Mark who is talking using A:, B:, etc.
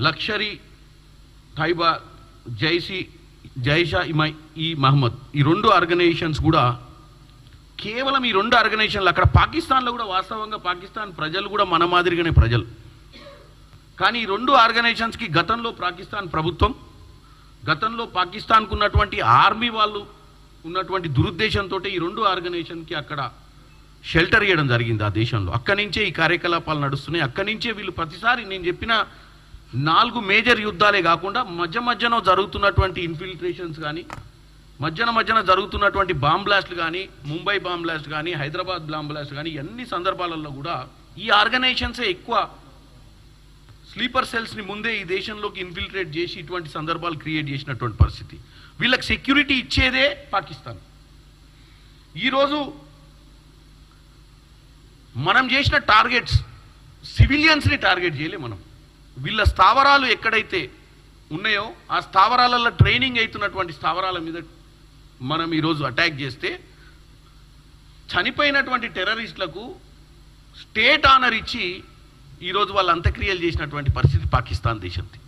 A: లక్షరీ, తైబా, జైషా ఈ మహమ్మద్, ఈ రెండు ఆర్గనైజేషన్స్ కూడా కేవలం ఈ రెండు ఆర్గనైజేషన్లు అక్కడ పాకిస్తాన్లో కూడా వాస్తవంగా పాకిస్తాన్ ప్రజలు కూడా మన మాదిరిగానే ప్రజలు. కానీ ఈ రెండు ఆర్గనైజేషన్స్కి గతంలో పాకిస్తాన్ ప్రభుత్వం, గతంలో పాకిస్తాన్కు ఉన్నటువంటి ఆర్మీ వాళ్ళు ఉన్నటువంటి దురుద్దేశంతో ఈ రెండు ఆర్గనైజేషన్కి అక్కడ షెల్టర్ ఇవ్వడం జరిగింది ఆ దేశంలో. అక్కడి నుంచే ఈ కార్యకలాపాలు నడుస్తున్నాయి. అక్కడి నుంచే వీళ్ళు ప్రతిసారి నేను చెప్పిన 4 మేజర్ యుద్ధాలే కాకుండా మధ్యన జరుగుతున్నటువంటి ఇన్ఫిల్ట్రేషన్స్ కానీ, మధ్యన జరుగుతున్నటువంటి బాంబ్ బ్లాస్ట్లు కానీ, ముంబై బాంబ్ బ్లాస్ట్ కానీ, హైదరాబాద్ బాంబ్ బ్లాస్ట్ కానీ, అన్ని సందర్భాలలో కూడా ఈ ఆర్గనైజేషన్సే ఎక్కువ స్లీపర్ సెల్స్ని ముందే ఈ దేశంలోకి ఇన్ఫిల్ట్రేట్ చేసి ఇటువంటి సందర్భాలు క్రియేట్ చేసినటువంటి పరిస్థితి. వీళ్ళకి సెక్యూరిటీ ఇచ్చేదే పాకిస్తాన్. ఈరోజు మనం చేసిన టార్గెట్స్ సివిలియన్స్ని టార్గెట్ చేయలే మనం. వీళ్ళ స్థావరాలు ఎక్కడైతే ఉన్నాయో ఆ స్థావరాలలో ట్రైనింగ్ అవుతున్నటువంటి స్థావరాల మీద మనం ఈరోజు అటాక్ చేస్తే చనిపోయినటువంటి టెర్రరిస్టులకు స్టేట్ ఆనర్ ఇచ్చి ఈరోజు వాళ్ళు అంత్యక్రియలు చేసినటువంటి పరిస్థితి పాకిస్తాన్ దేశంది.